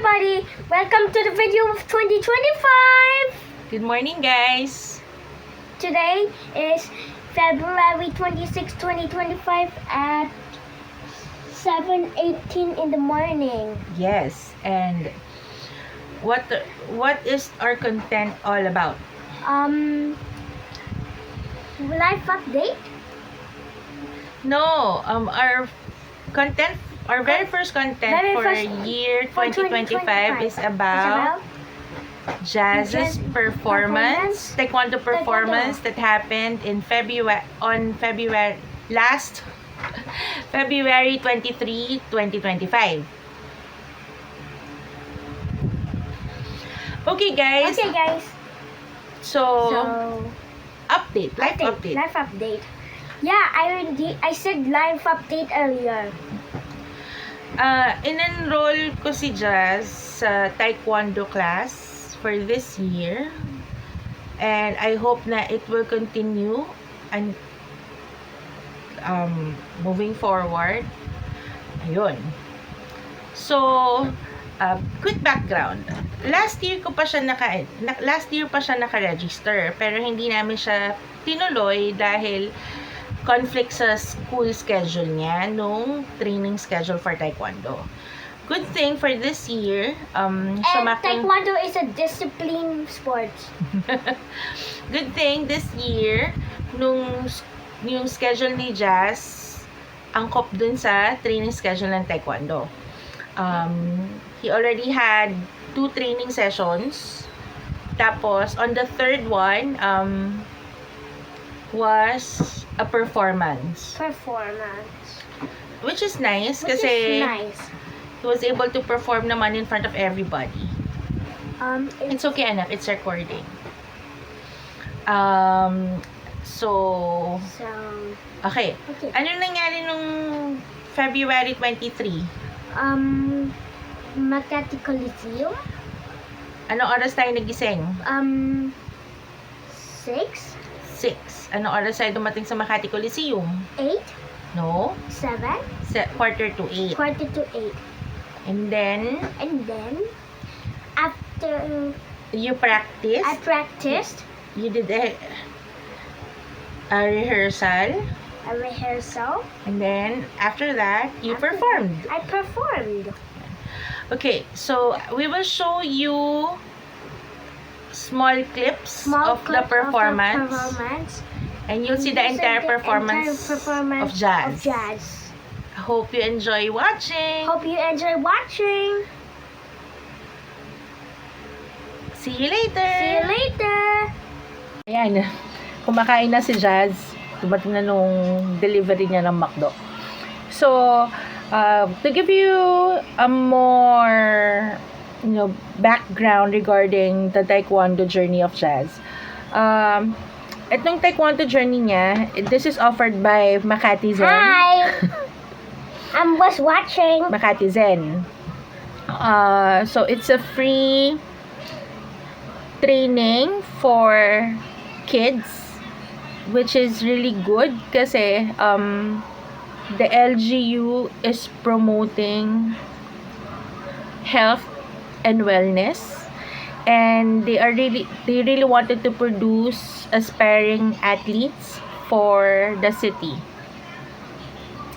everybody! Welcome to the video of 2025! Good morning, guys! Today is February 26, 2025 at 7:18 in the morning. Yes, and what is our content all about? Life update? No, our very first content for year 2025 is about Jazz's performance, taekwondo performance that happened in last February 23, 2025. Okay, guys. So life update. Life update. Yeah, I said life update earlier. In-enroll ko si Jazz sa taekwondo class for this year, and I hope na it will continue and moving forward. Ayun. So, quick background. Last year pa siya naka-register, pero hindi namin siya tinuloy dahil conflict sa school schedule niya nung training schedule for taekwondo. Good thing for this year, taekwondo is a discipline sport. Good thing this year, yung schedule ni Jazz, angkop dun sa training schedule ng taekwondo. He already had 2 training sessions. Tapos, on the third one, was a performance. Which is nice kasi he was able to perform naman in front of everybody. It's okay, anak. It's recording. Okay. Ano nangyari nung February 23? Makati Coliseum. Anong oras tayo nagising? 6. Anong oras tayo dumating sa Makati Coliseum? 8. No. 7. Quarter to 8. And then, after you practiced? I practiced. You did a rehearsal. And then, after that, you performed. I performed. Okay, so we will show you small clips of the performance. And you'll see the entire performance of Jazz. I hope you enjoy watching. See you later. Ayan, kumakain na si Jazz. Dumating na nung delivery niya ng McDo. So, to give you a more background regarding the taekwondo journey of Jazz. Itong taekwondo journey niya, this is offered by Makati Zen. Hi. I was watching. Makati Zen. So it's a free training for kids, which is really good kasi the LGU is promoting health and wellness, and they really wanted to produce aspiring athletes for the city.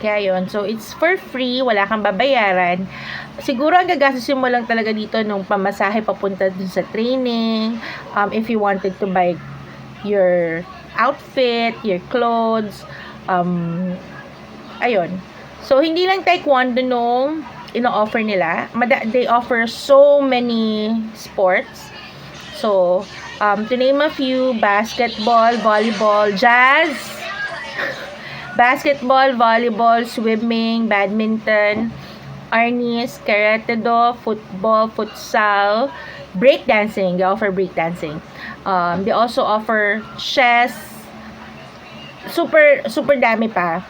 Kaya yun. So, it's for free. Wala kang babayaran. Siguro, ang gagastusin mo lang talaga dito nung pamasahe papunta dun sa training. If you wanted to buy your outfit, your clothes, ayun. So, hindi lang taekwondo nung ino-offer nila. They offer so many sports. So, to name a few, basketball, volleyball, Jazz, basketball, volleyball, swimming, badminton, arnis, karate-do, football, futsal, breakdancing. They offer breakdancing. They also offer chess. Super dami pa.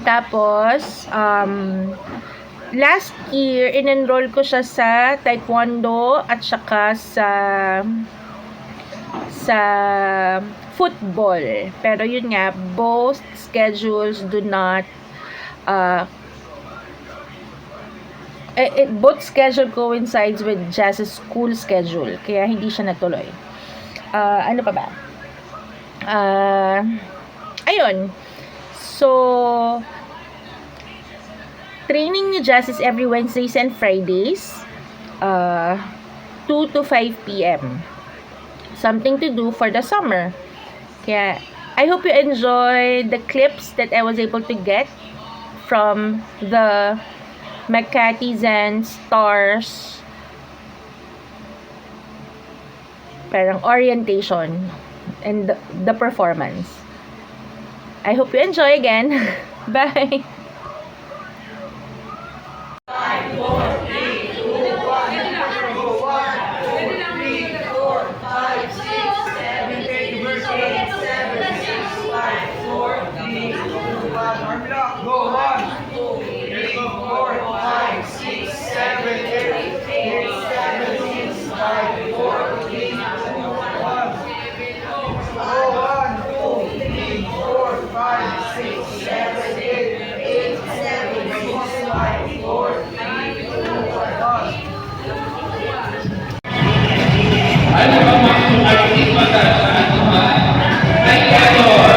Tapos, last year, in-enroll ko siya sa taekwondo at saka sa football. Pero yun nga, both schedules do not both schedule coincides with Jazz's school schedule, kaya hindi siya natuloy. Ano pa ba? Ayun. So, training ni Jazz is every Wednesdays and Fridays, 2 to 5 p.m. Something to do for the summer. Kaya, I hope you enjoy the clips that I was able to get from the Makati and Stars parang orientation and the performance. I hope you enjoy again. Bye! Go 1, 2, 3, 4, 5, 6, 7, 8, 8, 7, 6, 5, 4, 3, 2, 1. Go 1, 2, 3, 4, 5, 6, 7, 8, 8, 7, 6, 5, 4, 3, 2, 1. Ano ba mga artist sa anuhan? Ecuador!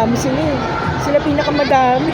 Madami sila eh. Sila pinakamadami.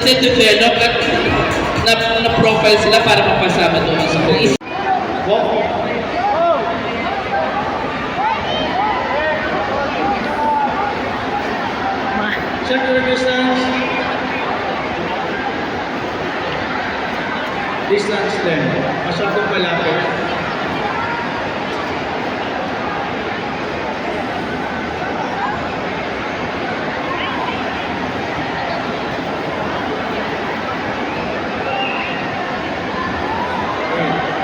na-develop at na-profile sila para mapasama doon sa school. Check your distance. Distance din. Masyadong palapit.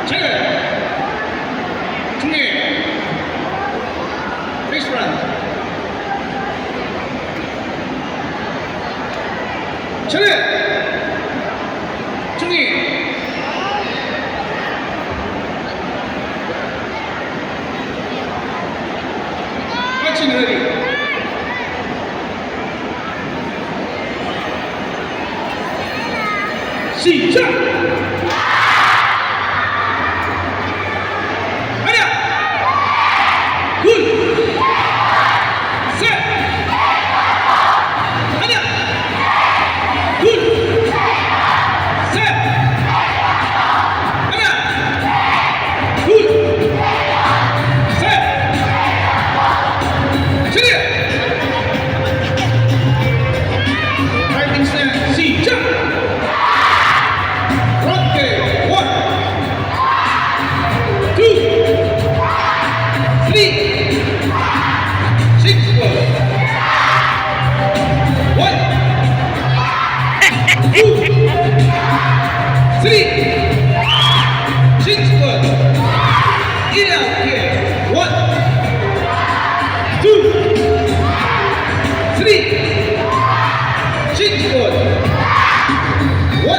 Check it. Face front. Check it. Action ready. 시작! 하나! 둘! 셋! 하나! 둘! 셋! 하나! 둘! 셋! 차례! 파이팅 스탠드 시작! Okay, 1, 2, 3, 6 foot. 1, 2, 3, 6 foot. In out here. 1, 2, 3, 6 foot. 1,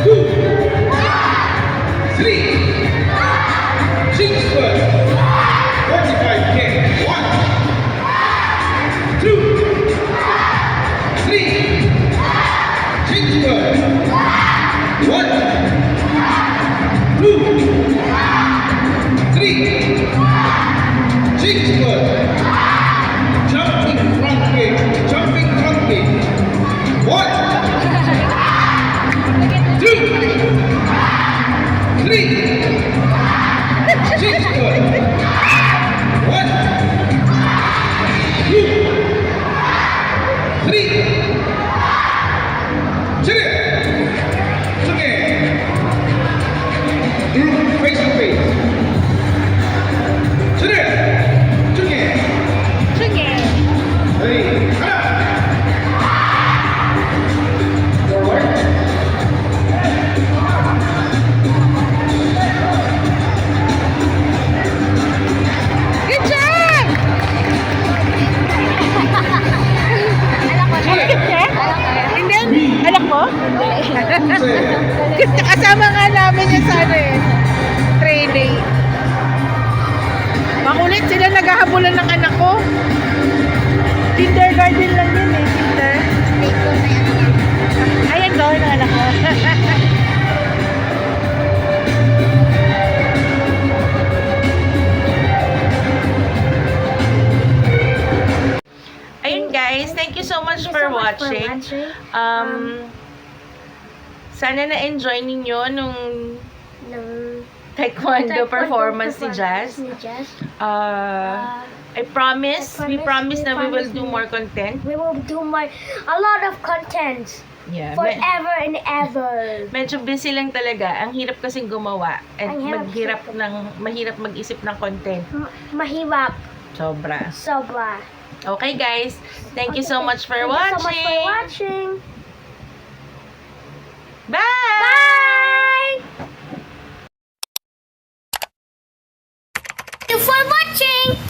2, 3, 6 foot, 45K. 1, 2, 3, 6 foot. 1, 2, 3, 6 foot. Jumping front kick, jumping front kick. Ready? Sige! Sige! Group face to face. Sige! Sige! Sige. Ready? Hanap! Forward. Good job! And then, anak mo? Kasama nga namin yung sa ano eh, training. Makulit sila naghahabulan ng anak ko. Kindergarten lang yun eh, kinder. Ayan daw ng anak ko. Ayun guys, thank you so much for watching. Sana na-enjoy ninyo nung taekwondo performance ni Jazz. I promise, we promise na we will do more content. We will do a lot of content Yeah. forever and ever. Medyo busy lang talaga. Ang hirap kasing gumawa. At Ang hirap mahirap mag-isip ng content. Mahirap. Sobra. Sobra. Okay guys, thank you so much for Thank you so much for watching. watching. Bye! Bye! Thank you for watching.